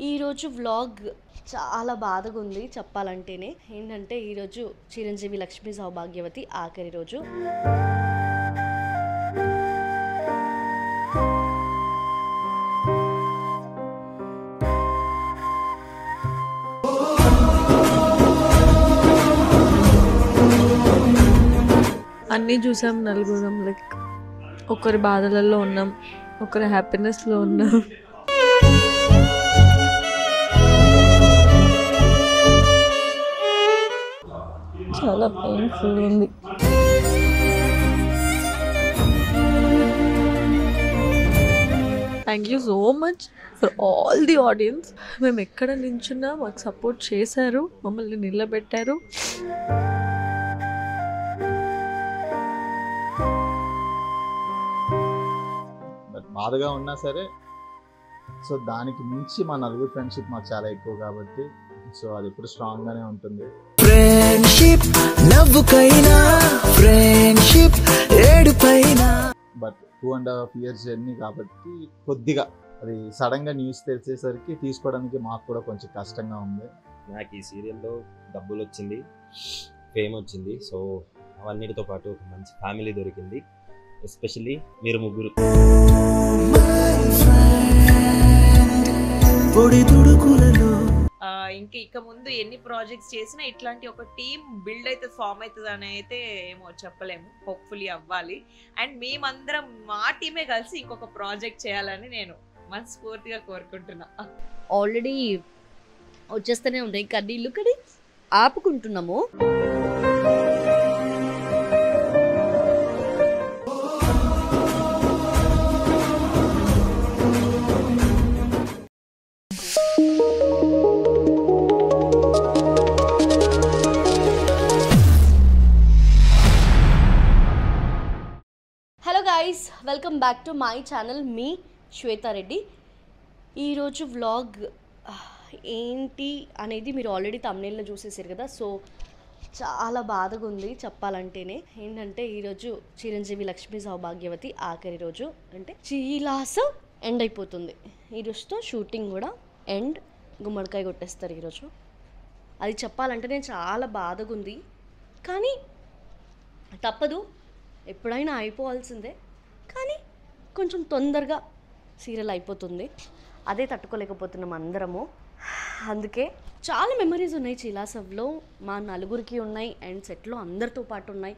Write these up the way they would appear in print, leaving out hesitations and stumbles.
ఈరోజు వ్లాగ్ చాలా బాధగా ఉంది చెప్పాలంటేనే. ఏంటంటే ఈరోజు చిరంజీవి లక్ష్మీ సౌభాగ్యవతి ఆఖరి రోజు. అన్నీ చూసాం నలుగురం, లైక్ ఒకరి బాధలలో ఉన్నాం, ఒకరి హ్యాపీనెస్లో ఉన్నాం. చాలా పెయిన్ఫుల్ ఉంది. Thank you so much for all the audience. మేము ఎక్కడ నించున్నా మాకు సపోర్ట్ చేశారు, మమ్మల్ని నిలబెట్టారు. బాధగా ఉన్నా సరే, సో దానికి మించి మా నలుగురు ఫ్రెండ్షిప్ మాకు చాలా ఎక్కువ కాబట్టి సో అది ఎప్పుడు స్ట్రాంగ్గానే ఉంటుంది. ఫ్రెండ్షిప్ నవ్వుకైనా, ఫ్రెండ్షిప్ ఏడుపైనా. బట్ 2.5 years జర్నీ కాబట్టి కొద్దిగా అది సడన్గా న్యూస్ తెలిసేసరికి తీసుకోవడానికి మాకు కూడా కొంచెం కష్టంగా ఉంది. నాకు ఈ సీరియల్లో డబ్బులు వచ్చింది, ఫేమ్ వచ్చింది, సో అవన్నిటితో పాటు ఒక మంచి ఫ్యామిలీ దొరికింది. ఎస్పెషల్లీ మీరు ముగ్గురు. ఇంకా ఇక ముందు ఎన్ని ప్రాజెక్ట్స్ చేసినా ఇట్లాంటి ఒక టీం బిల్డ్ అయితే ఫామ్ అవుతుంది అని అయితే ఏమో చెప్పలేము. హోప్ఫుల్లీ అవ్వాలి. అండ్ మేమందరం మా టీమే కలిసి ఇంకొక ప్రాజెక్ట్ చేయాలని నేను మనస్ఫూర్తిగా కోరుకుంటున్నా. ఆల్రెడీ వచ్చేస్తూనే ఉంటాయి కడ్డీళ్ళు కడి ఆపుకుంటున్నాము. Hello guys, welcome back to my channel, మీ శ్వేతా రెడ్డి. ఈరోజు వ్లాగ్ ఏంటి అనేది మీరు ఆల్రెడీ తమ్నైల్లో చూసేసారు కదా. సో చాలా బాధగా ఉంది చెప్పాలంటేనే. ఏంటంటే ఈరోజు చిరంజీవి లక్ష్మీ సౌభాగ్యవతి ఆఖరి రోజు, అంటే చీలాసం ఎండ్ అయిపోతుంది. ఈరోజుతో షూటింగ్ కూడా ఎండ్, గుమ్మడికాయ కొట్టేస్తారు ఈరోజు. అది చెప్పాలంటేనే చాలా బాధగా ఉంది, కానీ తప్పదు, ఎప్పుడైనా అయిపోవాల్సిందే. కానీ కొంచెం తొందరగా సీరియల్ అయిపోతుంది, అదే తట్టుకోలేకపోతున్నాం అందరము. అందుకే చాలా మెమరీస్ ఉన్నాయి చీలాసవ్లో, మా నలుగురికి ఉన్నాయి అండ్ సెట్లో అందరితో పాటు ఉన్నాయి.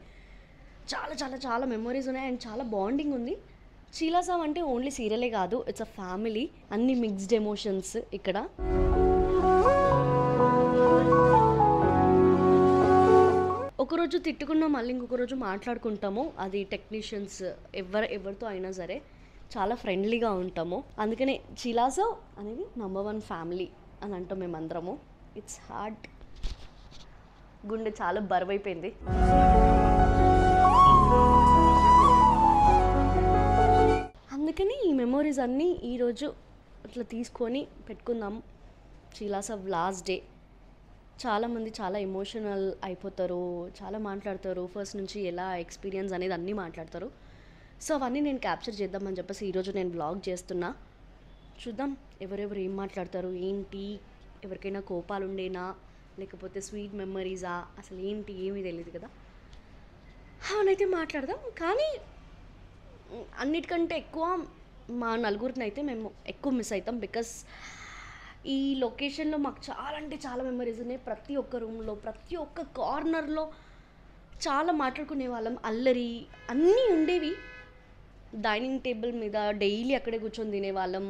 చాలా చాలా చాలా మెమరీస్ ఉన్నాయి అండ్ చాలా బాండింగ్ ఉంది. చీలాసవ్ అంటే ఓన్లీ సీరియలే కాదు, ఇట్స్ అ ఫ్యామిలీ. అన్ని మిక్స్డ్ ఎమోషన్స్ ఇక్కడ. ఒకరోజు తిట్టుకున్నాం, మళ్ళీ ఇంకొక రోజు మాట్లాడుకుంటాము. అది టెక్నీషియన్స్ ఎవరితో అయినా సరే చాలా ఫ్రెండ్లీగా ఉంటాము. అందుకనే చీలాసవ్ అనేది #1 ఫ్యామిలీ అని అంటాం మేమందరము. ఇట్స్ హార్ట్, గుండె చాలా బరువైపోయింది. అందుకని ఈ మెమోరీస్ అన్నీ ఈరోజు అట్లా తీసుకొని పెట్టుకుందాం. చీలాసవ్ లాస్ట్ డే. చాలామంది చాలా ఎమోషనల్ అయిపోతారు, చాలా మాట్లాడతారు, ఫస్ట్ నుంచి ఎలా ఎక్స్పీరియన్స్ అనేది అన్నీ మాట్లాడతారు. సో అవన్నీ నేను క్యాప్చర్ చేద్దామని చెప్పేసి ఈరోజు నేను వ్లాగ్ చేస్తున్నా. చూద్దాం ఎవరెవరు ఏం మాట్లాడతారు, ఏంటి, ఎవరికైనా కోపాలు ఉండేనా లేకపోతే స్వీట్ మెమరీసా, అసలు ఏంటి ఏమీ తెలియదు కదా. అవనైతే మాట్లాడదాం. కానీ అన్నిటికంటే ఎక్కువ మా నలుగురిని అయితే మేము ఎక్కువ మిస్ అవుతాం. బికాస్ ఈ లొకేషన్లో మాకు చాలా అంటే చాలా మెమరీస్ ఉన్నాయి. ప్రతి ఒక్క రూమ్లో, ప్రతి ఒక్క కార్నర్లో చాలా మాట్లాడుకునే వాళ్ళం, అల్లరి అన్నీ ఉండేవి. డైనింగ్ టేబుల్ మీద డైలీ అక్కడే కూర్చొని తినేవాళ్ళం.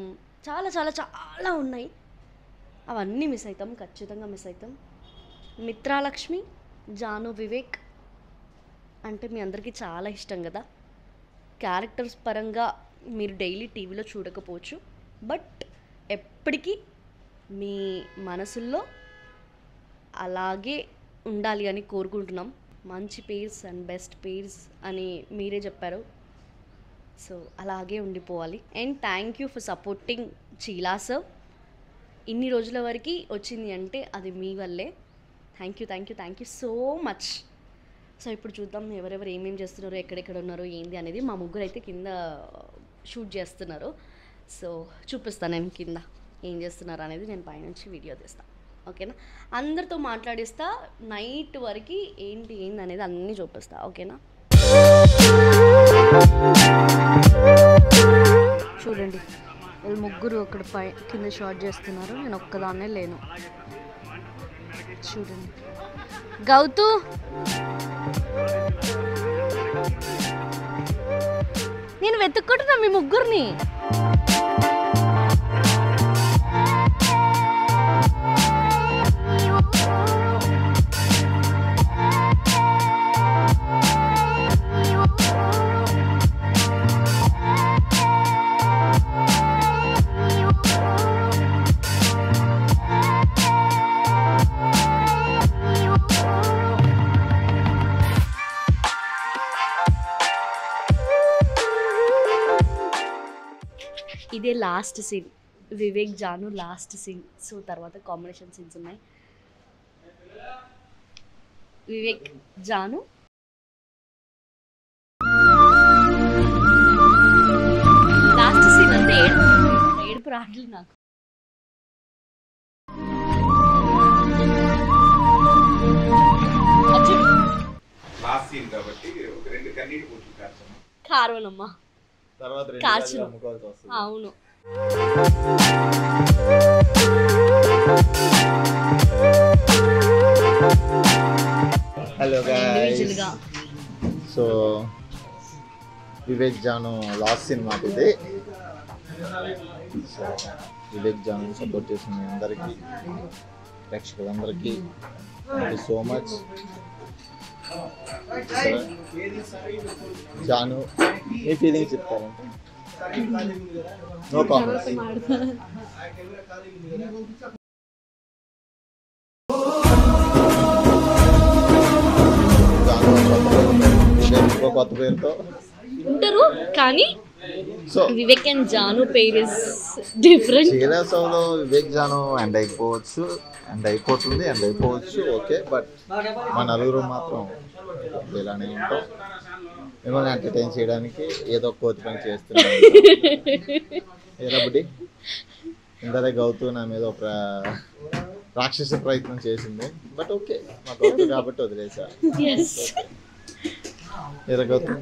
చాలా చాలా చాలా ఉన్నాయి. అవన్నీ మిస్ అవుతాం, ఖచ్చితంగా మిస్ అవుతాం. మిత్రాలక్ష్మి, జాను, వివేక్ అంటే మీ అందరికీ చాలా ఇష్టం కదా. క్యారెక్టర్స్ పరంగా మీరు డైలీ టీవీలో చూడకపోవచ్చు, బట్ ఎప్పటికీ మీ మనసుల్లో అలాగే ఉండాలి అని కోరుకుంటున్నాం. మంచి పేర్స్ అండ్ బెస్ట్ పేర్స్ అని మీరే చెప్పారు, సో అలాగే ఉండిపోవాలి. And thank you for supporting చీలాసవ్. ఇన్ని రోజుల వరకు వచ్చింది అంటే అది మీ వల్లే. Thank you thank you thank you so much. So ఇప్పుడు చూద్దాం ఎవరెవరు ఏమేమి చేస్తున్నారు, ఎక్కడెక్కడ ఉన్నారు, ఏంది అనేది. మా ముగ్గురు అయితే కింద షూట్ చేస్తున్నారు, సో చూపిస్తాను నేను కింద. ఏం చేస్తున్నారు అనేది నేను పైనుంచి వీడియో తీస్తాను. ఓకేనా? అందరితో మాట్లాడిస్తా, నైట్ వరకు ఏంటి అనేది అన్నీ చూపిస్తా. ఓకేనా? చూడండి వీళ్ళు ముగ్గురు అక్కడ కింద షాట్ చేస్తున్నారు, నేను ఒక్కదాన్నే లేను. చూడండి గౌతు నేను వెతుక్కుంటున్నా మీ ముగ్గురిని. ఇదే last scene, Vivek Janu last scene. So తర్వాత కాంబినేషన్ సీన్స్ ఉన్నాయి. వివేక్ జాను లాస్ట్ సీన్ అంటే ఏడుపు రావట్లేదు నాకు. కారణమ్మా తర్వాత కార్చు. అమ్ముకోవాల్సి వస్తుంది. అవును. హలో Individual గా. So Vivek Janu last cinema ఇది. సో వివేక్ జాను సపోర్ట్ చేసిన మీ అందరికీ, ప్రేక్షకులందరికీ thank you so much. Janu మీ ఫీలింగ్స్ చెప్తారంటే నో కామెంట్స్. ఇంకో కొత్త పేరుతో ఉంటారు కానీ so Vivek and Janu pair is different. శీలాసంలో వివేక్ జాను ఎండ్ అయిపోవచ్చు, ఎండ్ అయిపోతుంది, ఎండ్ అయిపోవచ్చు. ఓకే, బట్ మా నలుగురు మాత్రం ఇలానే ఉంటాం. మిమ్మల్ని ఎంటర్టైన్ చేయడానికి ఏదో ఒక కోతి పని చేస్తున్నాం. ఏదో బుడ్డి ఇందరే గౌతు నా మీద ఒక రాక్షస ప్రయత్నం చేసింది, బట్ ఓకే మా గౌతు కాబట్టి వదిలేసా. ఏదో గౌతు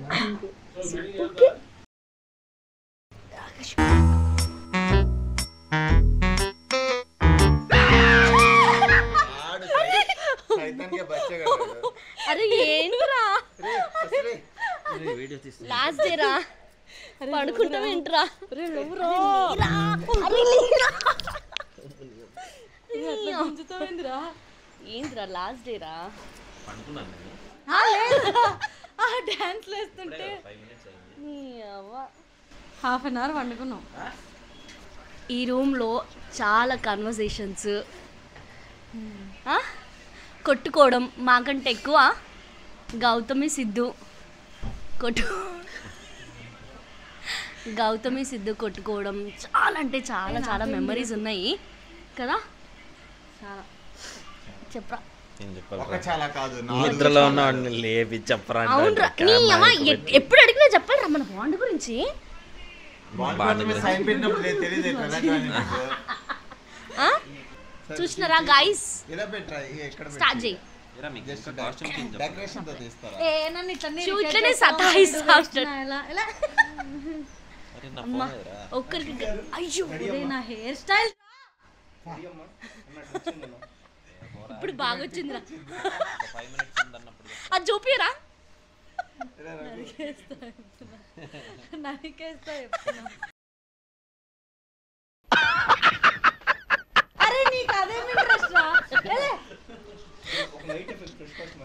అరే ఏంట్రా లాస్ట్ డే రా పడుకుంటాం ఏంట్రా? ఏంద్రా లాస్ట్ డే రా డాన్స్ వేస్తుంటే ½ అవర్ వండుకున్నాం. ఈ రూమ్లో చాలా కన్వర్సేషన్స్, కొట్టుకోవడం మాకంటే ఎక్కువ గౌతమి సిద్ధు కొట్టుకోవడం చాలా అంటే చాలా చాలా మెమరీస్ ఉన్నాయి కదా. చాలా చెప్పరా చాలా కాదు నిద్రలో ఉన్న లేపి చెప్పరా. అవునరా ఎప్పుడు అడిగినా చెప్పాలి మన బాండ్ గురించి. చూసినారా గైస్? స్టార్ట్ చేయి. చూట్లనే ఒక్కరికి అయ్యో నా హెయిర్ స్టైల్ ఇప్పుడు బాగా వచ్చిందిరా. అది చూపిరా నరికేస్తా. అరే నీకు అదేమి ఇంట్రెస్ట్ రా?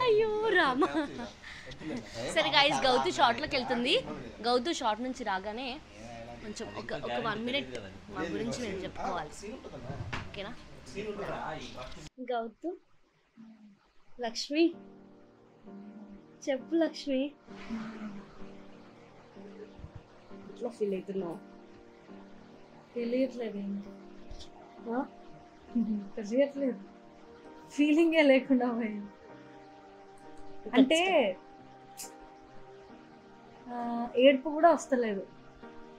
అయ్యో రామా. సరే గైస్, గౌతు షార్ట్లోకి వెళ్తుంది. గౌతు షార్ట్ నుంచి రాగానే కొంచెం ఒక 1 మినిట్ మా గురించి మేము చెప్పుకోవాలి. ఓకేనా? గౌతు లక్ష్మి చెప్పు. లక్ష్మి ఎట్లా ఫీల్ అవుతున్నావు? తెలియట్లేదు, తెలియట్లేదు, ఫీలింగే లేకుండా పోయింది. అంటే ఏడుపు కూడా వస్తలేదు.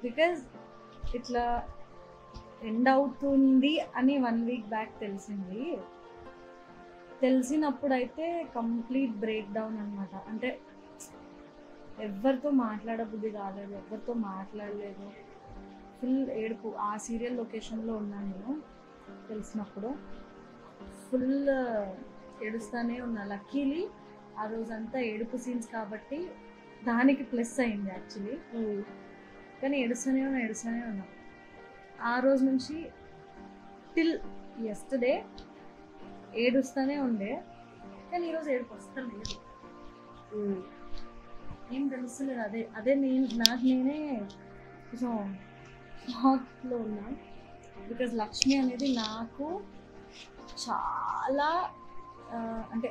బికాజ్ ఇట్లా ఎండ్ అవుతుంది అని 1 వీక్ బ్యాక్ తెలిసింది. తెలిసినప్పుడు అయితే కంప్లీట్ బ్రేక్ డౌన్ అనమాట. అంటే ఎవరితో మాట్లాడబుద్ధి కాలేదు, ఎవరితో మాట్లాడలేదు, ఫుల్ ఏడుపు. ఆ సీరియల్ లొకేషన్లో ఉన్నాను నేను తెలిసినప్పుడు. ఫుల్ ఏడుస్తూనే ఉన్నా. లక్కీలీ ఆ రోజంతా ఏడుపు సీన్స్ కాబట్టి దానికి ప్లస్ అయింది యాక్చువల్లీ. కానీ ఏడుస్తూనే ఉన్నా. ఆ రోజు నుంచి టిల్ యెస్టర్డే ఏడుస్తూనే ఉండే. కానీ ఈరోజు ఏడుపు వస్తలేదు, ఏం తెలుస్తలేదు. అదే నేనే కొంచెం షాక్లో ఉన్నా. బికాజ్ లక్ష్మి అనేది నాకు చాలా అంటే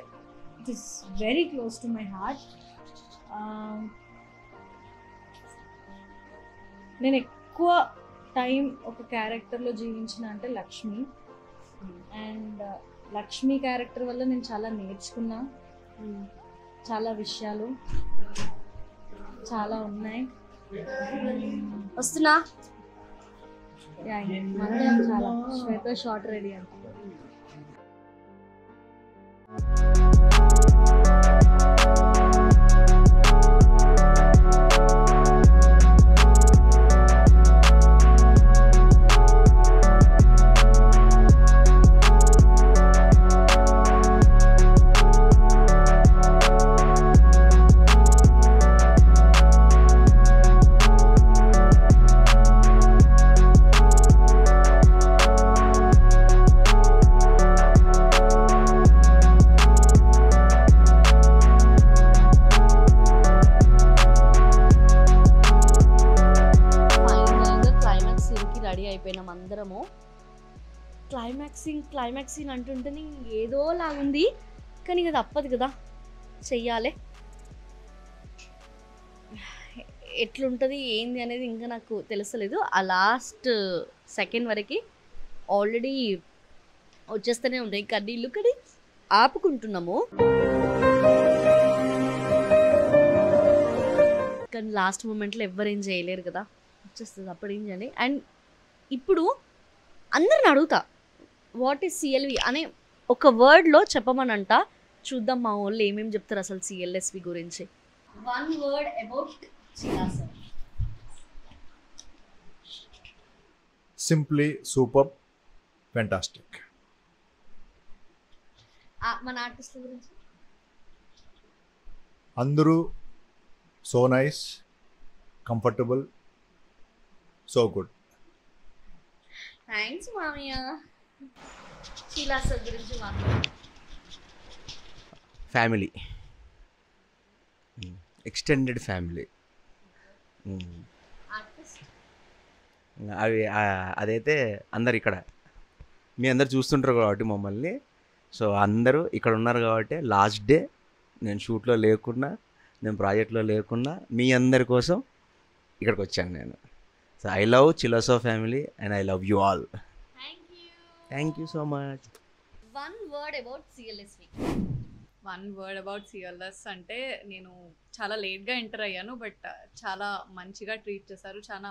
it is very close to my heart. నేను ఎక్కువ టైం ఒక క్యారెక్టర్లో జీవించిన అంటే లక్ష్మి. అండ్ లక్ష్మి క్యారెక్టర్ వల్ల నేను చాలా నేర్చుకున్నా, చాలా విషయాలు చాలా ఉన్నాయి. వస్తున్నా మందరం చాలా. శ్వేత షార్ట్ రెడీ అంటే అందరము. క్లైమాక్స్ సీన్ అంటుంటేనే ఏదో లాగుంది, కానీ ఇక తప్పదు కదా, చెయ్యాలి. ఎట్లుంటుంది ఏంది అనేది ఇంకా నాకు తెలుస్తలేదు. ఆ లాస్ట్ సెకండ్ వరకు ఆల్రెడీ వచ్చేస్తూనే ఉన్నాయి కన్నీళ్ళు, కానీ ఆపుకుంటున్నాము. కానీ లాస్ట్ మూమెంట్లో ఎవ్వరేం చేయలేరు కదా, వచ్చేస్తుంది అప్పుడు ఏం చేయాలి. అండ్ ఇప్పుడు అందరిని అడుగుతా వాట్ ఈస్ సిఎల్వి అనే ఒక వర్డ్లో చెప్పమనంట. చూద్దాం మా వాళ్ళు ఏమేమి చెప్తారు అసలు సిఎల్ఎస్వి గురించి. 1 word about Sheila sir. Simply superb, fantastic. మన ఆర్టిస్టుల గురించి అందరూ so nice, comfortable, so good. Thanks మామయ్య. షీలా సార్ గురించి మాట్లాడు. Family, extended family. అవి అదైతే అందరు ఇక్కడ మీ అందరు చూస్తుంటారు కాబట్టి మమ్మల్ని. సో అందరూ ఇక్కడ ఉన్నారు కాబట్టి లాస్ట్ డే నేను షూట్లో లేకున్నా, నేను ప్రాజెక్ట్లో లేకున్నా మీ అందరి కోసం ఇక్కడికి వచ్చాను నేను. సో ఐ లవ్ చిలసో family and I love you all. Thank you so much. 1 word about CLSV. 1 word about CLS అంటే నేను చాలా లేట్గా ఎంటర్ అయ్యాను, బట్ చాలా మంచిగా ట్రీట్ చేశారు, చాలా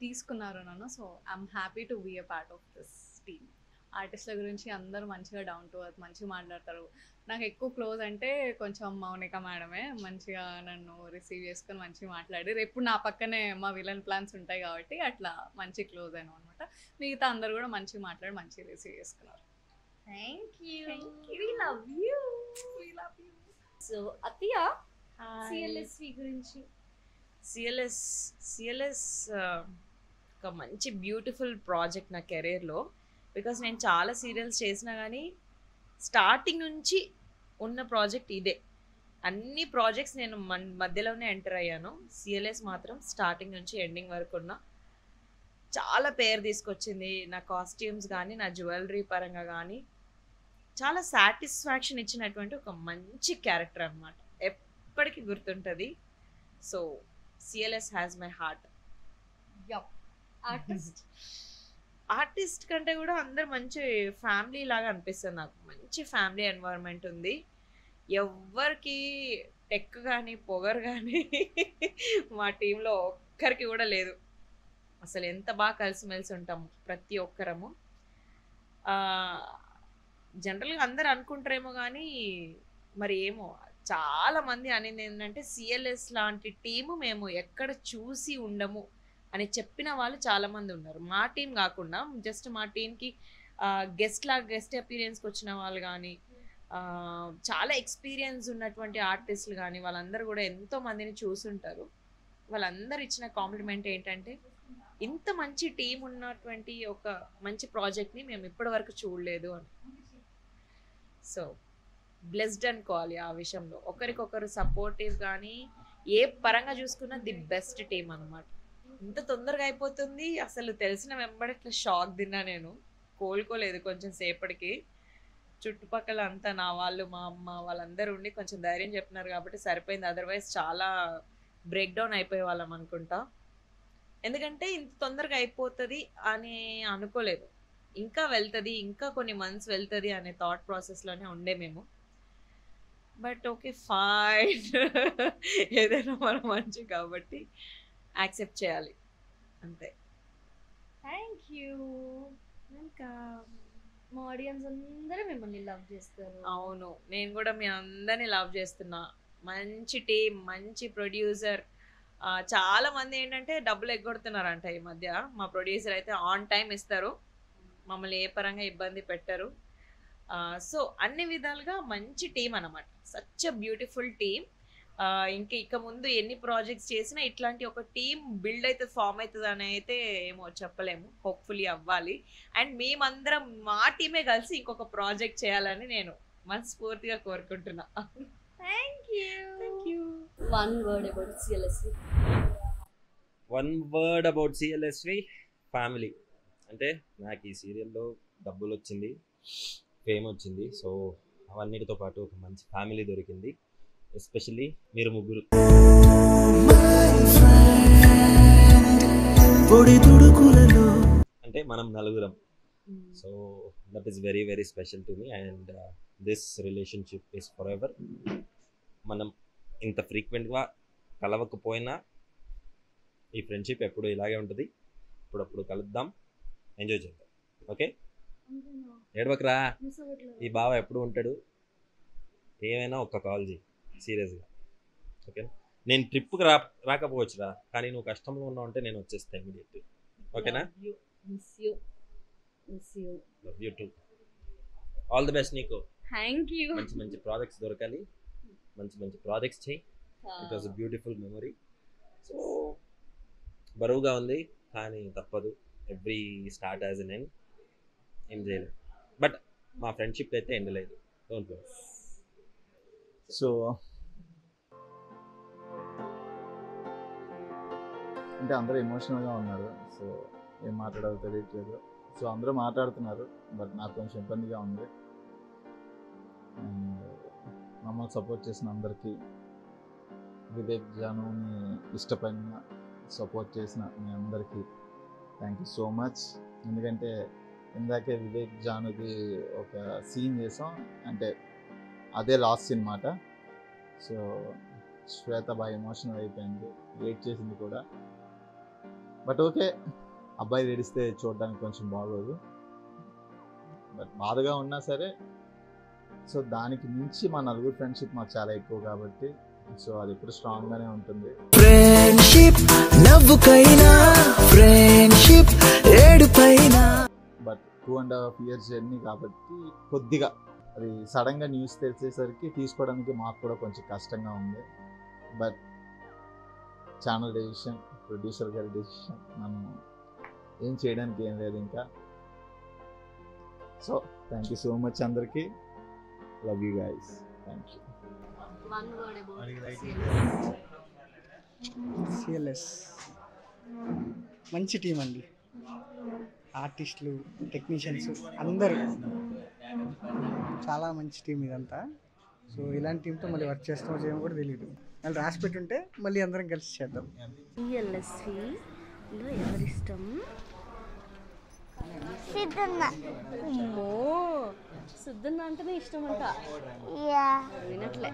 తీసుకున్నారు నన్ను. So I'm happy to be a part of this team. ఆర్టిస్ట్ల గురించి అందరూ మంచిగా డౌన్ టు ఎర్త్ మంచిగా మాట్లాడతారు. నాకు ఎక్కువ క్లోజ్ అంటే కొంచెం మౌనిక మేడమే. మంచిగా నన్ను రిసీవ్ చేసుకొని మంచిగా మాట్లాడి, రేపు నా పక్కనే మా విలన్ ప్లాన్స్ ఉంటాయి కాబట్టి అట్లా మంచి క్లోజ్ అయినాం అనమాట. మిగతా అందరు కూడా మంచిగా మాట్లాడి మంచిగా రిసీవ్ చేసుకున్నారు. Thank you. We love you. So అతియా సిఎల్ఎస్వి గురించి. సిఎల్ఎస్ ఒక మంచి బ్యూటిఫుల్ ప్రాజెక్ట్ నా కెరీర్లో. బికాస్ నేను చాలా సీరియల్స్ చేసినా కానీ స్టార్టింగ్ నుంచి ఉన్న ప్రాజెక్ట్ ఇదే. అన్ని ప్రాజెక్ట్స్ నేను మధ్యలోనే ఎంటర్ అయ్యాను. సిఎల్ఎస్ మాత్రం స్టార్టింగ్ నుంచి ఎండింగ్ వరకు ఉన్న చాలా పేరు తీసుకొచ్చింది. నా కాస్ట్యూమ్స్ కానీ, నా జ్యువెలరీ పరంగా కానీ చాలా సాటిస్ఫాక్షన్ ఇచ్చినటువంటి ఒక మంచి క్యారెక్టర్ అనమాట. ఎప్పటికీ గుర్తుంటుంది. So cls has my heart. Artist కంటే కూడా అందరు మంచి ఫ్యామిలీ లాగా అనిపిస్తుంది నాకు. మంచి ఫ్యామిలీ ఎన్వైరన్మెంట్ ఉంది. ఎవరికి టెక్ కానీ పొగరు కానీ మా టీంలో ఒక్కరికి కూడా లేదు. అసలు ఎంత బాగా కలిసిమెలిసి ఉంటాము ప్రతి ఒక్కరము. జనరల్గా అందరు అనుకుంటారేమో కానీ మరి ఏమో చాలామంది అనేది ఏంటంటే సిఎల్ఎస్ లాంటి టీము మేము ఎక్కడ చూసి ఉండము అని చెప్పిన వాళ్ళు చాలామంది ఉన్నారు. మా టీం కాకుండా జస్ట్ మా టీంకి గెస్ట్ అపీరియన్స్కి వచ్చిన వాళ్ళు కానీ చాలా ఎక్స్పీరియన్స్ ఉన్నటువంటి ఆర్టిస్టులు కానీ వాళ్ళందరూ కూడా ఎంతో మందిని చూసుంటారు. వాళ్ళందరూ ఇచ్చిన కాంప్లిమెంట్ ఏంటంటే ఇంత మంచి టీం ఉన్నటువంటి ఒక మంచి ప్రాజెక్ట్ని మేము ఇప్పటి వరకు చూడలేదు అని. సో బ్లెస్డ్ అనుకోవాలి ఆ విషయంలో. ఒకరికొకరు సపోర్టివ్ కానీ ఏ పరంగా చూసుకున్నా ది బెస్ట్ టీం అనమాట. ఇంత తొందరగా అయిపోతుంది అసలు తెలిసిన వెంబడి ఇట్లా షాక్ తిన్నా, నేను కోలుకోలేదు కొంచెం సేపటికి. చుట్టుపక్కల అంతా నా వాళ్ళు మా అమ్మ వాళ్ళందరూ ఉండి కొంచెం ధైర్యం చెప్పినారు కాబట్టి సరిపోయింది. అదర్వైజ్ చాలా బ్రేక్ డౌన్ అయిపోయే వాళ్ళం అనుకుంటా. ఎందుకంటే ఇంత తొందరగా అయిపోతుంది అని అనుకోలేదు. ఇంకా వెళ్తుంది, ఇంకా కొన్ని మంత్స్ వెళ్తుంది అనే థాట్ ప్రాసెస్లోనే ఉండే మేము. బట్ ఓకే ఫైన్, ఏదైనా మనం మంచి కాబట్టి యాక్సెప్ట్ చేయాలి అంతే. Thank you. వెల్కమ్. మా ఆడియన్స్ అందరూ మిమ్మల్ని లవ్ చేస్తారు. అవును, నేను కూడా మీ అందరినీ లవ్ చేస్తున్నా. మంచి టీం, మంచి ప్రొడ్యూసర్. చాలా మంది ఏంటంటే డబ్బులు ఎగ్గొడుతున్నారంట ఈ మధ్య. మా ప్రొడ్యూసర్ అయితే ఆన్ టైం ఇస్తారు, మమ్మల్ని ఏ పరంగా ఇబ్బంది పెట్టరు. సో అన్ని విధాలుగా మంచి టీం అన్నమాట. Such a beautiful team. ఇక ముందు ఎన్ని ప్రాజెక్ట్స్ చేసినా ఇట్లాంటి ఒక టీం బిల్డ్ అయితే ఫామ్ అవుతుంది అని అయితే ఏమో చెప్పలేము. హోప్ఫుల్లీ అవ్వాలి. అండ్ మేమందరం మా టీమే కలిసి ఇంకొక ప్రాజెక్ట్ చేయాలని నేను మనస్ఫూర్తిగా కోరుకుంటున్నా. Thank you. One word about CLSV family. అంటే నాకు ఈ సీరియల్లో డబ్బులు వచ్చింది, ఫేమ్ వచ్చింది. సో అవన్నిటితో పాటు ఒక మంచి ఫ్యామిలీ దొరికింది. ఎస్పెషల్లీ మీరు ముగ్గురు. అంటే మనం నలుగురం. So that is very very special to me and this relationship is for ever. మనం ఇంత ఫ్రీక్వెంట్గా కలవకపోయినా ఈ ఫ్రెండ్షిప్ ఎప్పుడు ఇలాగే ఉంటుంది. ఇప్పుడప్పుడు కలుద్దాం, ఎంజాయ్ చేద్దాం. ఓకే, ఏడవకరా. ఈ బావ ఎప్పుడు ఉంటాడు, ఏమైనా ఒక్క కాల్ చేయి సీరియస్గా. ఓకేనా, నేను ట్రిప్కి రాకపోవచ్చురా, కానీ నువ్వు కష్టంలో ఉన్నావు అంటే నేను వచ్చేస్తాను ఇమీడియట్లీ. ఓకేనా, love you too. All the best నీకు. Thank you. మంచి మంచి ప్రాజెక్ట్స్ దొరకాలి, మంచి మంచి ప్రాజెక్ట్స్ చేయి. It was a beautiful memory. So బరువుగా ఉంది కానీ తప్పదు. Every start as an end. ఏం చేయలేదు, బట్ మా ఫ్రెండ్షిప్ అయితే ఎండ్ లేదు. Don't worry. సో అంటే అందరూ ఎమోషనల్గా ఉన్నారు. సో ఏం మాట్లాడాలో తెలియట్లేదు. సో అందరూ మాట్లాడుతున్నారు, బట్ నాకు కొంచెం ఇబ్బందిగా ఉంది. అండ్ మమ్మల్ని సపోర్ట్ చేసిన అందరికీ, వివేక్ జానుని ఇష్టపడిన సపోర్ట్ చేసిన మీ అందరికీ థ్యాంక్ యూ సో మచ్. ఎందుకంటే ఇందాకే వివేక్ జానుకి ఒక సీన్ చేసాం, అంటే అదే లాస్ట్ సీన్ మాట. సో శ్వేత బాగా ఎమోషనల్ అయిపోయింది, వెయిట్ చేసింది కూడా. బట్ ఓకే, అబ్బాయి ఏడిస్తే చూడడానికి కొంచెం బాగోదు, బట్ బాధగా ఉన్నా సరే. సో దానికి మించి మా నలుగురు ఫ్రెండ్షిప్ మాకు చాలా ఎక్కువ కాబట్టి సో అది ఇప్పుడు స్ట్రాంగ్గానే ఉంటుంది. ఫ్రెండ్షిప్ నవ్వుకైనా, ఫ్రెండ్షిప్ ఏడుపైనా. బట్ 2.5 years జర్నీ కాబట్టి కొద్దిగా అది సడన్గా న్యూస్ తెలిసేసరికి తీసుకోవడానికి మాకు కూడా కొంచెం కష్టంగా ఉంది. బట్ ఛానల్ డెసిషన్, ప్రొడ్యూసర్ గారి డెసిషన్, మనం ఏం చేయడానికి ఏం లేదు ఇంకా. So thank you so much అందరికీ. Love you guys. Thank you. One word about CLS మంచి టీం అండి. ఆర్టిస్టులు, టెక్నీషియన్స్ అందరూ చాలా మంచి టీం ఇదంతా. సో ఇలాంటి టీంతో మళ్ళీ వర్క్ చేస్తామో చేయమో కూడా తెలియదు. మళ్ళీ రాసి పెట్టుంటే మళ్ళీ అందరం కలిసి చేద్దాం. సిఎల్ఎస్లో ఎవరిష్టం? సిద్ధన్న అంటేనే ఇష్టం అంట. యా వినట్లే.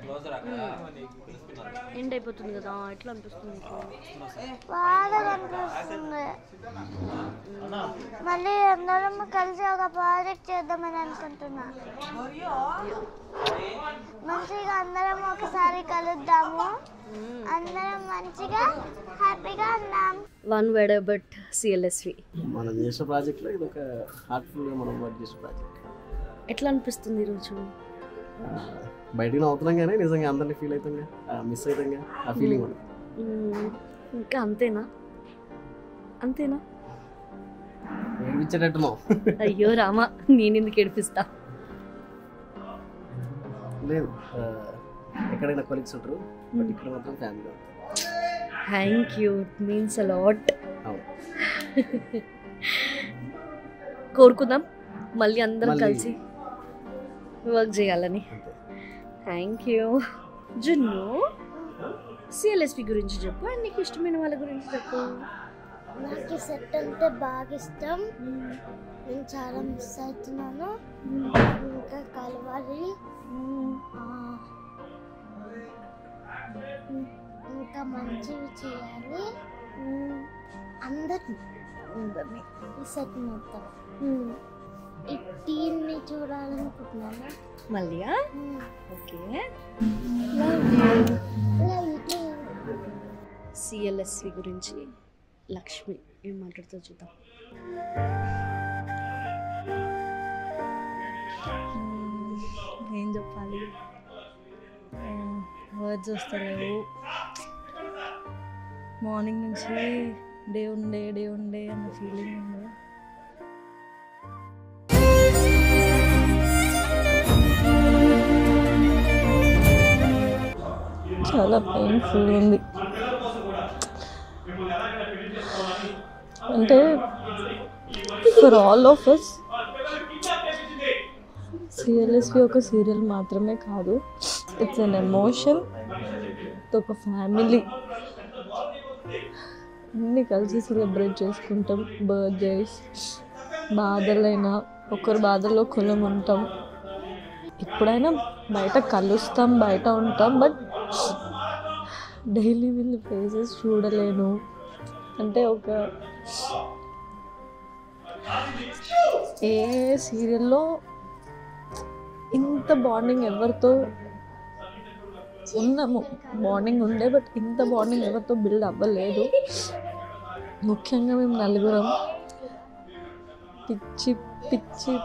ఎండ్ అయిపోతుంది కదా, ఎట్లా అనిపిస్తుంది నీకు? బాగా అనిపిస్తుంది. మళ్ళీ అందరం కలిసి ఒక ప్రాజెక్ట్ చేద్దామని అనుకుంటున్నా. మంచిగా అందరం ఒకసారి కలుద్దాము, అందరం మంచిగా హ్యాపీగా ఉన్నాం. One word about CLSV. మనం చేసే ప్రాజెక్ట్లో ఇది ఒక హార్ట్ఫుల్గా మనం వర్క్ చేసే ప్రాజెక్ట్. ఎట్లా అనిపిస్తుంది ఈరోజు? బయటకు అవుతున్నాం కానీ నిజంగా అందరినీ ఫీల్ అవుతాం, మిస్ అవుతాం, ఆ ఫీలింగ్ ఉంది. ఇంకా అంతేనా? అంతేనా? ఏడిపించేటట్టున్నావు. అయ్యో రామా, నేను ఎందుకు ఏడిపిస్తా? లేదు, ఎక్కడైనా కొలీగ్స్ ఉంటారు, బట్ ఇక్కడ మాత్రం family. Thank you, it means a lot. కోరుకుందాం మళ్ళీ అందరం కలిసి వర్క్ చేయాలని. Thank you. జున్ను, సిఎల్ఎస్పి గురించి చెప్పు, అండ్ నీకు ఇష్టమైన వాళ్ళ గురించి చెప్పు. నాకు సెట్ అంటే బాగా ఇష్టం, నేను చాలా మిస్ అవుతున్నాను. ఇంకా కలవాలి, ఇంకా మంచివి చేయాలి. అందరినీ ఈ సెట్ మొత్తం ఈ టీమ్ని చూడాలనుకుంటున్నాను మళ్ళీ. ఓకే, సిఎల్ఎస్వి గురించి లక్ష్మి ఏం మాట్లాడుతూ చూద్దాం. ఏం చెప్పాలి, వర్డ్స్ వస్తలేవు. మార్నింగ్ నుంచి డే ఉండే అన్న ఫీలింగ్ ఉంది. చాలా పెయిన్ఫుల్ ఉంది. అంటే ఫర్ ఆల్ ఆఫ్ అస్ సిఎల్ఎస్వి ఒక సీరియల్ మాత్రమే కాదు, ఇట్స్ అన్ ఎమోషన్, ఒక ఫ్యామిలీ. అన్నీ కలిసి సెలబ్రేట్ చేసుకుంటాం. బర్త్డేస్, బాధలైనా ఒకరి బాధల్లో ఒకరం ఉంటాం. ఎప్పుడైనా బయట కలుస్తాం, బయట ఉంటాం, బట్ డైలీ వీళ్ళ ఫేసెస్ చూడలేను. అంటే ఒక ఏ సీరియల్లో ఇంత బాండింగ్ ఎవరితో ఉన్నాము, బాండింగ్ ఉండే, బట్ ఇంత బాండింగ్ ఎవరితో బిల్డ్ అవ్వలేదు. ముఖ్యంగా మేము నలుగురం పిచ్చి పిచ్చి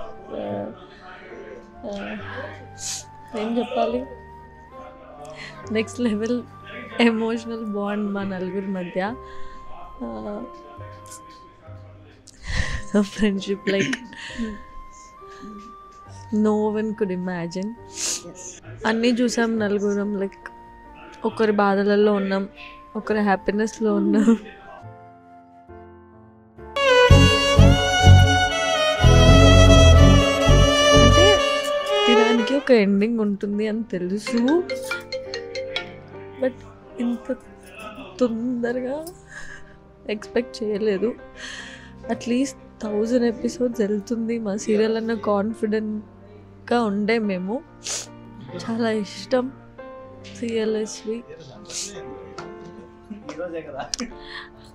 ఏం చెప్పాలి, నెక్స్ట్ లెవెల్ ఎమోషనల్ బాండ్ మా నలుగురి మధ్య. Friendship like no one could imagine. అన్నీ చూసాం నలుగురం, లైక్ ఒకరి బాధలలో ఉన్నాం, ఒకరి హ్యాపీనెస్లో ఉన్నాం. అంటే దానికి ఒక ఎండింగ్ ఉంటుంది అని తెలుసు, బట్ ఇంత తొందరగా ఎక్స్పెక్ట్ చేయలేదు. అట్లీస్ట్ 1000 ఎపిసోడ్స్ వెళ్తుంది మా సీరియల్ అన్న కాన్ఫిడెంట్గా ఉండే మేము. చాలా ఇష్టం సిఎల్ఎస్వి.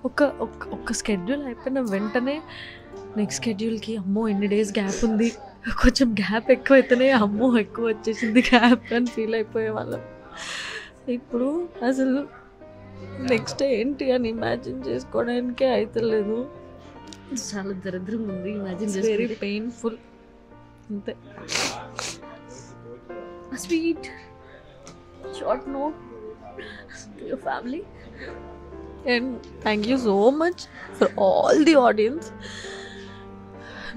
ఒక స్కెడ్యూల్ అయిపోయిన వెంటనే నెక్స్ట్ స్కెడ్యూల్కి అమ్మో ఎన్ని డేస్ గ్యాప్ ఉంది, కొంచెం గ్యాప్ ఎక్కువ అయితేనే అమ్మో ఎక్కువ వచ్చేసింది గ్యాప్ అని ఫీల్ అయిపోయే వాళ్ళం. ఇప్పుడు అసలు నెక్స్ట్ ఏంటి అని ఇమాజిన్ చేసుకోవడానికే అవుతలేదు. చాలా దరిద్రంగా ఉంది, ఇమాజిన్ వెరీ పెయిన్ఫుల్. అంతే. Sweet short note to your family and thank you so much for all the audience.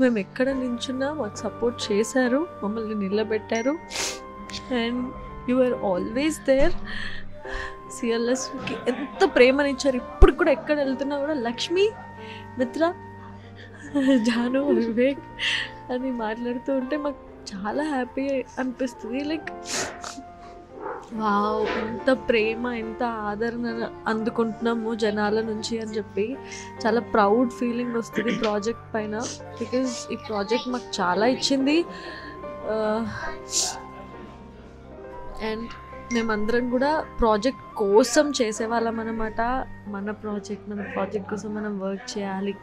మేము ఎక్కడ నించున్నా మాకు సపోర్ట్ చేశారు, మమ్మల్ని నిలబెట్టారు, and you are always there. సిఎల్ఎస్కి ఎంత ప్రేమనిచ్చారు. ఇప్పుడు కూడా ఎక్కడ వెళ్తున్నా కూడా లక్ష్మి, మిత్ర, జాను, వివేక్ అని మాట్లాడుతూ ఉంటే మాకు చాలా హ్యాపీ అనిపిస్తుంది. లైక్ వావ్, ఎంత ప్రేమ, ఎంత ఆదరణ అందుకుంటున్నాము జనాల నుంచి అని చెప్పి చాలా ప్రౌడ్ ఫీలింగ్ వస్తుంది ప్రాజెక్ట్ పైన. బికాజ్ ఈ ప్రాజెక్ట్ మాకు చాలా ఇచ్చింది, అండ్ మేమందరం కూడా ప్రాజెక్ట్ కోసం చేసేవాళ్ళం అనమాట. మన ప్రాజెక్ట్ కోసం మనం వర్క్ చేయాలి,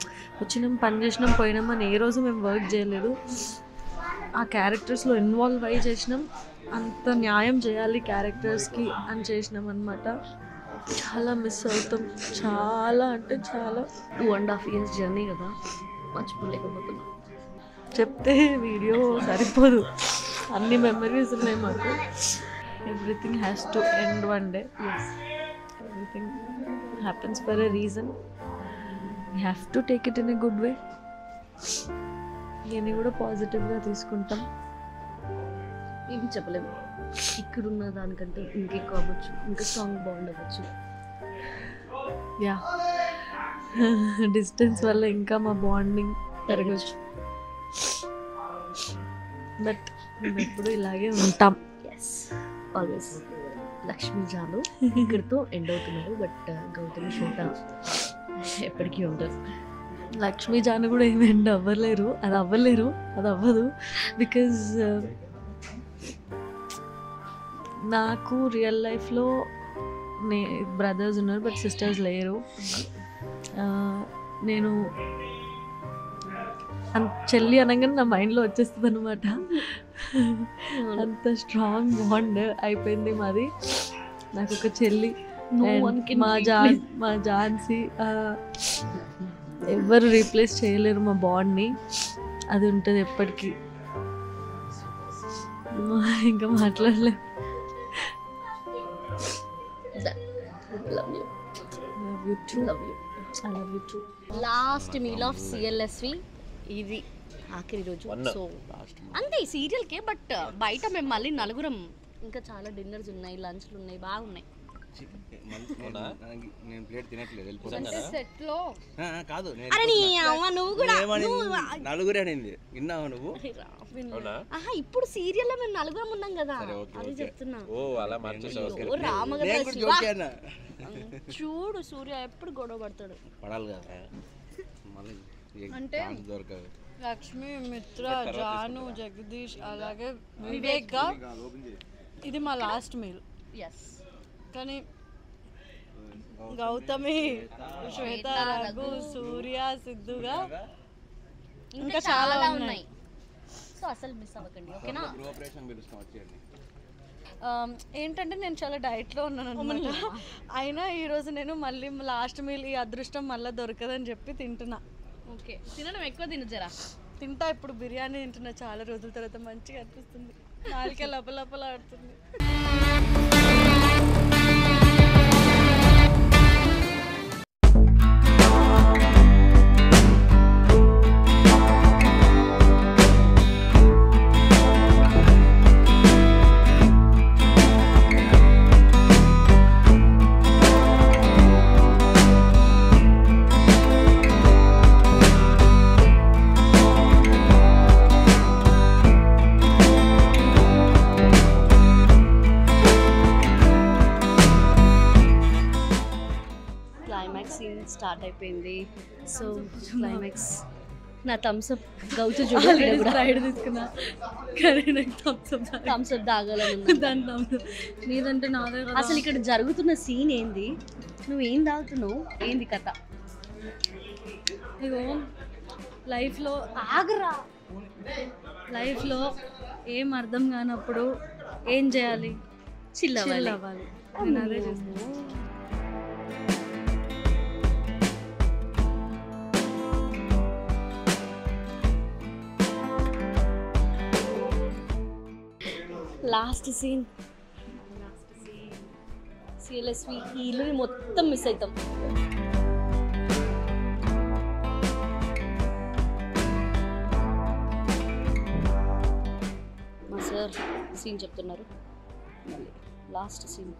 వచ్చినాం పని చేసినాం పోయినాం అని ఏ రోజు మేము వర్క్ చేయలేదు. ఆ క్యారెక్టర్స్లో ఇన్వాల్వ్ అయ్యి చేసినాం, అంత న్యాయం చేయాలి క్యారెక్టర్స్కి అని చేసినాం అనమాట. చాలా మిస్ అవుతాం, చాలా అంటే చాలా. 2.5 years జర్నీ కదా, మర్చిపోలేకపోతున్నాం. చెప్తే వీడియో సరిపోదు, అన్ని మెమరీస్ ఉన్నాయి మాకు. Everything has to end one day. Everything happens for a reason. We have to take it in a good way. దీన్ని కూడా పాజిటివ్గా తీసుకుంటాం. ఏం చెప్పలేము, ఇక్కడున్న దానికంటే ఇంకెక్కువ అవ్వచ్చు, ఇంకా స్ట్రాంగ్ బాండ్ అవ్వచ్చు. యా, డిస్టెన్స్ వల్ల ఇంకా మా బాండింగ్ పెరగచ్చు. బట్ మేము ఎప్పుడు ఇలాగే ఉంటాం. Yes, always. లక్ష్మీ జాను ఇక్కడితో ఎండ్ అవుతున్నారు, బట్ గౌతమి శ్వేత ఎప్పటికీ ఉంటారు. లక్ష్మీ జాను కూడా ఏమి ఎండ్ అవ్వలేరు, అది అవ్వదు. బికాజ్ నాకు రియల్ లైఫ్లో బ్రదర్స్ ఉన్నారు, బట్ సిస్టర్స్ లేరు. నేను చెల్లి అనగానే నా మైండ్లో వచ్చేస్తుంది అనమాట. అంత స్ట్రాంగ్ బాండ్ అయిపోయింది మాది. నాకు ఒక చెల్లి, మా ఝాన్సీ, ఎవరు రీప్లేస్ చేయలేరు మా బాండ్ని. అది ఉంటుంది ఎప్పటికీ. ఇంకా మాట్లాడలేము. లాస్ట్ మీల్ ఆఫ్ CLSV ఇది ఆఖరి రోజు. సో అంతే సీరియల్కే, బట్ బయట మేము మళ్ళీ నలుగురం ఇంకా చాలా డిన్నర్స్ ఉన్నాయి, లంచ్లు ఉన్నాయి, బాగున్నాయి. నేను ప్లేట్ తినట్లేదు, సెట్లో కాదు నువ్వు కూడా నలుగురే అనింది, విన్నావా నువ్వు? ఇప్పుడు సీరియల్లో మేము నలుగురం ఉన్నాం కదా, అది చెప్తున్నా. చూడు సూర్య ఎప్పుడు గొడవ పడతాడు. అంటే లక్ష్మి, మిత్ర, జాను, జగదీష్, అలాగే వివేక్, ఇది మా లాస్ట్ మీల్. కానీ గౌతమి, శ్వేత, రఘు, సూర్య, సిద్ధుగా ఇంకా చాలా ఉన్నాయి. సో అసలు మిస్ అవ్వకండి, ఓకేనా? ఏంటంటే నేను చాలా డైట్లో ఉన్నాను అనమాట. అయినా ఈరోజు నేను మళ్ళీ లాస్ట్ మీల్ ఈ అదృష్టం మళ్ళీ దొరకదని చెప్పి తింటున్నా. ఓకే, తినడం ఎక్కువ తినజరా. తింటా, ఇప్పుడు బిర్యానీ తింటున్నా చాలా రోజుల తర్వాత, మంచిగా అనిపిస్తుంది, నాలుకే లపలపల ఆడుతుంది. స్టార్ట్ అయిపోయింది. సో క్లైమాక్స్ నా థమ్స్అప్ గౌతు రైడ్ తీసుకున్నా, కానీ నాకు థమ్స్అప్ తాగాలని దాని థమ్స్అప్ నీదంటే నాదే. అసలు ఇక్కడ జరుగుతున్న సీన్ ఏంది, నువ్వేం తాగుతున్నావు, ఏంది కథ? ఇగో లైఫ్లో ఆగరా, లైఫ్లో ఏం అర్థం కానప్పుడు ఏం చేయాలి? చిల్ అవ్వాలి. నేను అదే చేస్తాను. లాస్ట్ సీన్ CLSV ఈ ఇల్లు మొత్తం మిస్ అవుతాం. మా సార్ సీన్ చెప్తున్నారు, లాస్ట్ సీన్.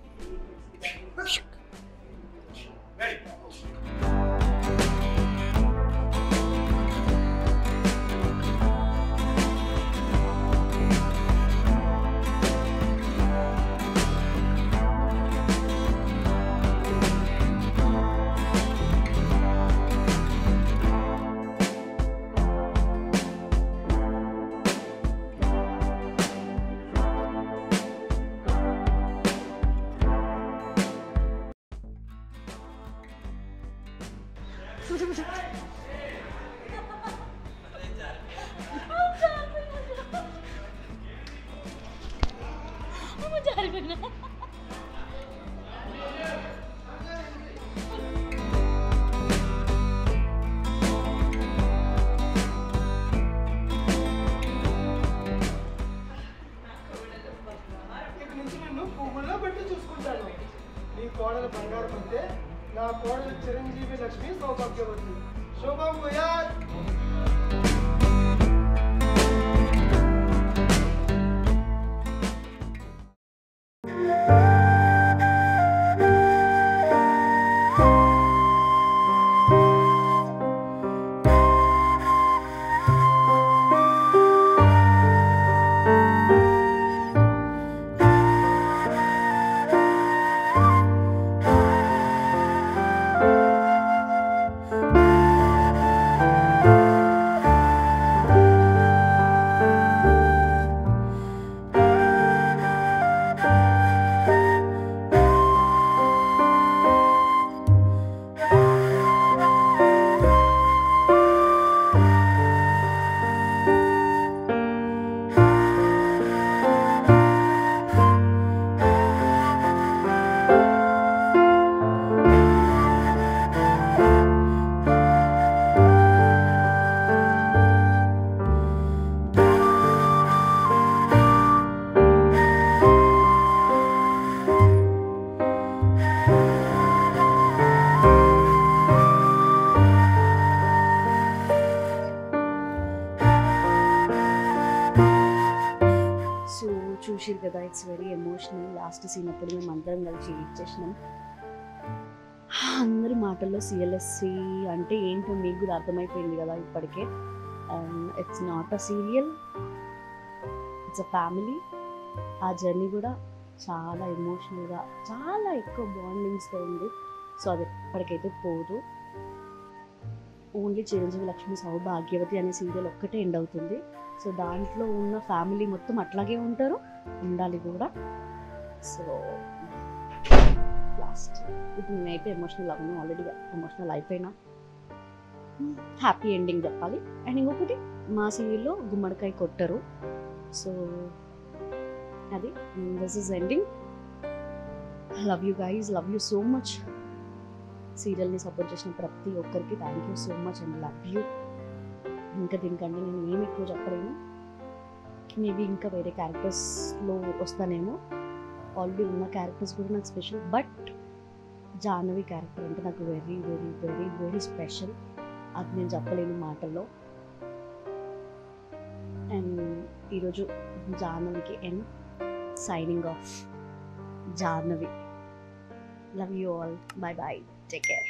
పువ్వులో పెట్టి చూసుకుంటాను. నీ కోడలు బంగారం అంటే నా కోడలు చిరంజీవి లక్ష్మి సౌభాగ్యవతి. శుభం భూయాత్. చూసిరు కదా, it's very emotional. Last scene అప్పుడు మేము అందరం కలిసి ఎడిట్ చేసినాం. అందరి మాటల్లో సిఎల్ఎస్సి అంటే ఏంటో మీకు కూడా అర్థమైపోయింది కదా ఇప్పటికే. And it's not a serial, it's a family. ఆ జర్నీ కూడా చాలా ఎమోషనల్గా చాలా ఎక్కువ బాండింగ్స్తో ఉంది. సో అది ఎప్పటికైతే పోదు. ఓన్లీ చిరంజీవి లక్ష్మి సౌభాగ్యవతి అనే సీరియల్ ఒక్కటే ఎండ్ అవుతుంది. సో దాంట్లో ఉన్న ఫ్యామిలీ మొత్తం అట్లాగే ఉంటారు, ఉండాలి కూడా. సో లాస్ట్ ఇప్పుడు నేనైతే ఎమోషనల్ అవ్వను, ఆల్రెడీ ఎమోషనల్ అయిపోయినా. హ్యాపీ ఎండింగ్ చెప్పాలి. అండ్ ఇంకొకటి, మా సీరియల్లో గుమ్మడికాయ కొట్టరు. సో అది this is ending. Love you guys, love you so much. సీరియల్ని సపోర్ట్ చేసిన ప్రతి ఒక్కరికి thank you so much and love you. ఇంకా దీనికంటే నేను ఏమి ఎక్కువ చెప్పలేను. మేబీ ఇంకా వేరే క్యారెక్టర్స్లో వస్తానేమో. ఆల్రెడీ ఉన్న క్యారెక్టర్స్ కూడా నాకు స్పెషల్, బట్ జాహ్నవి క్యారెక్టర్ అంటే నాకు very very very very special. అది నేను చెప్పలేను మాటల్లో. అండ్ ఈరోజు జాహ్నవికి and signing off. Jahnavi. Love you all. Bye bye. Take care.